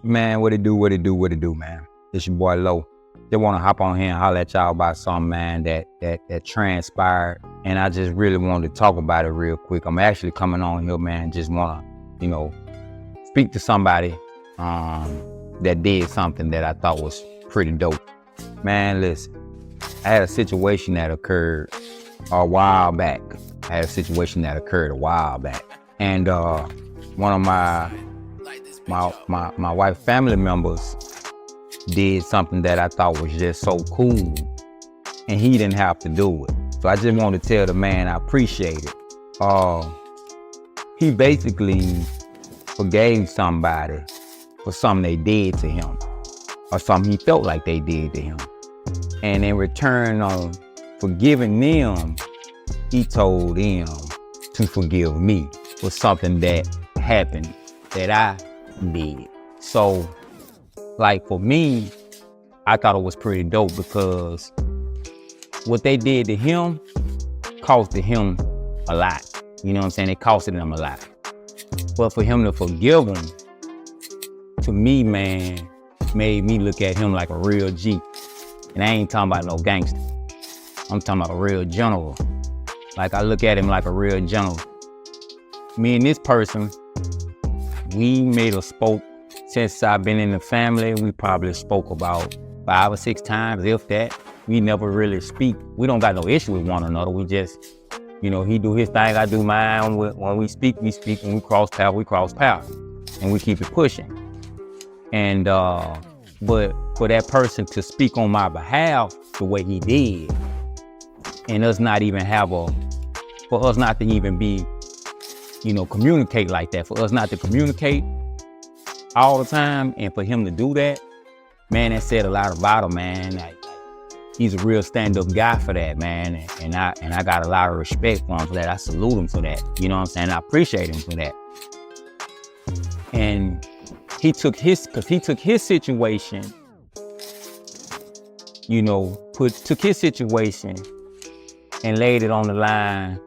Man, what it do, man? It's your boy Low. Just want to hop on here and holler at y'all about something, man, that transpired. And I just really wanted to talk about it real quick. I'm actually coming on here, man, just want to, speak to somebody that did something that I thought was pretty dope. Man, listen, I had a situation that occurred a while back. And one of my wife's family members did something that I thought was just so cool, and he didn't have to do it. So I just want to tell the man I appreciate it. He basically forgave somebody for something they did to him, or something he felt like they did to him. And in return on forgiving them, he told them to forgive me for something that happened that I did. So, like, for me, I thought it was pretty dope because what they did to him costed him a lot. You know what I'm saying? It costed him a lot. But for him to forgive him, to me, man, made me look at him like a real G. And I ain't talking about no gangster. I'm talking about a real general. Like, I look at him like a real general. Me and this person, we made a spoke. Since I've been in the family, we probably spoke about 5 or 6 times, if that. We never really speak. We don't got no issue with one another. We just, he do his thing, I do mine. When we speak. When we cross paths. And we keep it pushing. And, but for that person to speak on my behalf the way he did, and us not even for us not to even be, communicate like that, for us not to communicate all the time, and for him to do that, man, that said a lot about him, man. Like, he's a real stand-up guy for that, man, and I got a lot of respect for him for that. I salute him for that, you know what I'm saying? I appreciate him for that. And he took his situation, took his situation and laid it on the line,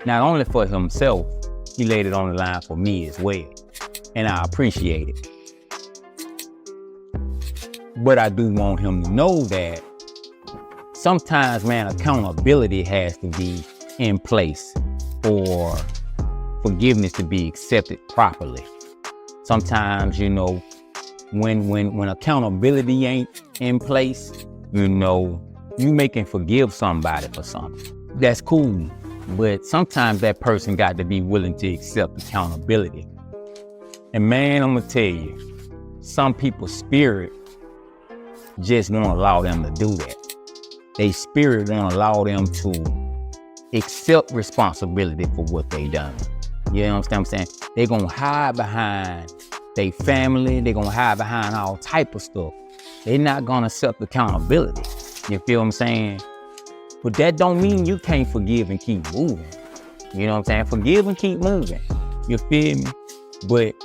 not only for himself, he laid it on the line for me as well. And I appreciate it. But I do want him to know that sometimes, man, accountability has to be in place for forgiveness to be accepted properly. Sometimes, when accountability ain't in place, you making forgive somebody for something. That's cool. But sometimes that person got to be willing to accept accountability. And man, I'm gonna tell you, some people's spirit just won't allow them to do that. They spirit won't allow them to accept responsibility for what they done. You know what I'm saying? They gonna hide behind their family. They gonna hide behind all type of stuff. They not gonna accept accountability. You feel what I'm saying? But that don't mean you can't forgive and keep moving. You know what I'm saying? Forgive and keep moving. You feel me? But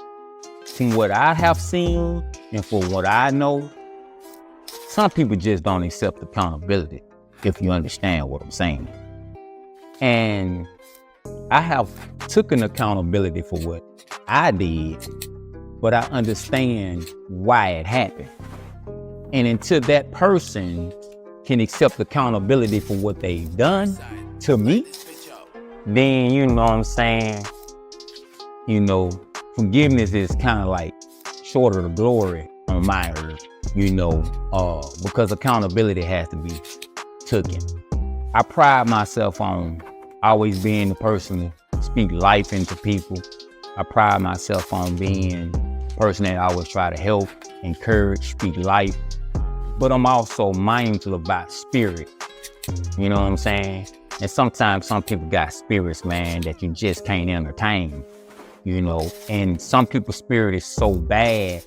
from what I have seen and from what I know, some people just don't accept accountability, if you understand what I'm saying. And I have taken accountability for what I did, but I understand why it happened. And until that person can accept accountability for what they've done to me, then, you know what I'm saying, forgiveness is kind of like short of the glory on my earth, because accountability has to be taken. I pride myself on always being the person to speak life into people. I pride myself on being the person that I always try to help, encourage, speak life. But I'm also mindful about spirit. You know what I'm saying? And sometimes some people got spirits, man, that you just can't entertain. And some people's spirit is so bad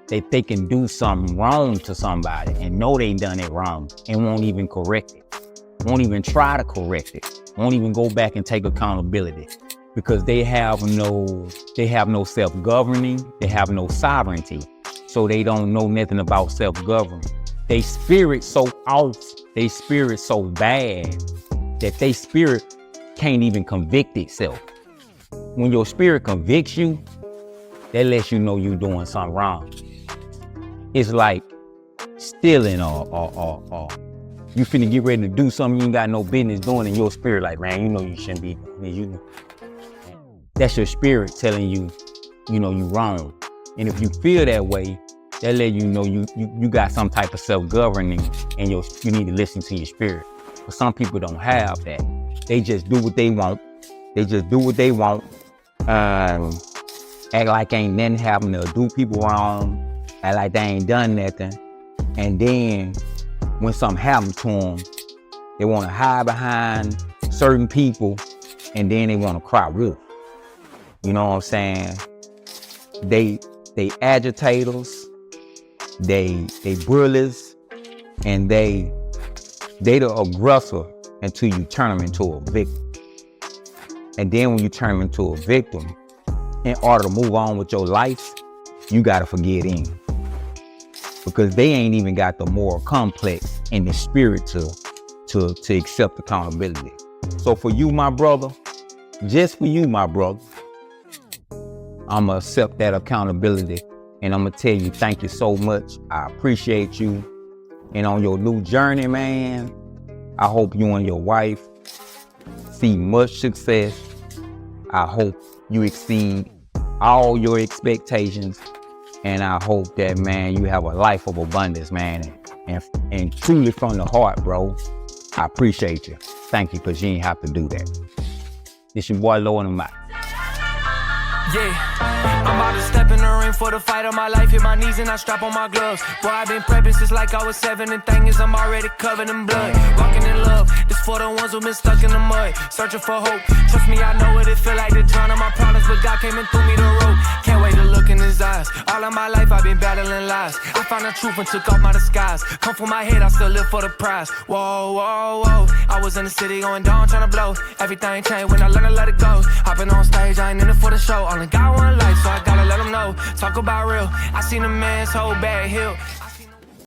that they can do something wrong to somebody and know they done it wrong and won't even correct it. Won't even try to correct it. Won't even go back and take accountability because they have no self-governing. They have no sovereignty. So they don't know nothing about self-governing. They spirit so off, they spirit so bad that they spirit can't even convict itself. When your spirit convicts you, that lets you know you're doing something wrong. it's like stealing or you finna get ready to do something you ain't got no business doing in your spirit. Like, man, you know you shouldn't be doing it. That's your spirit telling you, you know, you wrong. And if you feel that way, that let you know you got some type of self-governing and you need to listen to your spirit. But some people don't have that. They just do what they want. Act like ain't nothing happened, or do people wrong, act like they ain't done nothing. And then when something happens to them, they want to hide behind certain people, and then they want to cry wolf. You know what I'm saying? They agitators, they bullies, and they the aggressor until you turn them into a victim. And then when you turn them into a victim, in order to move on with your life, you gotta forget them. Because they ain't even got the moral complex and the spirit to accept accountability. So for you, my brother, just for you, my brother, I'ma accept that accountability, and I'ma tell you thank you so much. I appreciate you. And on your new journey, man, I hope you and your wife see much success. I hope you exceed all your expectations. And I hope that, man, you have a life of abundance, man. And truly from the heart, bro, I appreciate you. Thank you, because you ain't have to do that. It's your boy, Low in the Mouth. Yeah, I'm about to step in the ring for the fight of my life. Hit my knees and I strap on my gloves. Boy, I've been prepping since like I was 7. And thing is, I'm already covered in blood. Walking in love, this for the ones who been stuck in the mud. Searching for hope, trust me, I know what it feel like to drown in my problems. But God came and threw me the rope. Can't wait to look in his eyes. All of my life I've been battling lies. I found the truth and took off my disguise. Come from my head, I still live for the prize. Whoa, whoa, whoa. I was in the city going down, trying to blow. Everything changed when I learned to let it go. Hopping on stage, I ain't in it for the show. Only got one life, so I gotta let them know. Talk about real, I seen a man's whole bad hill.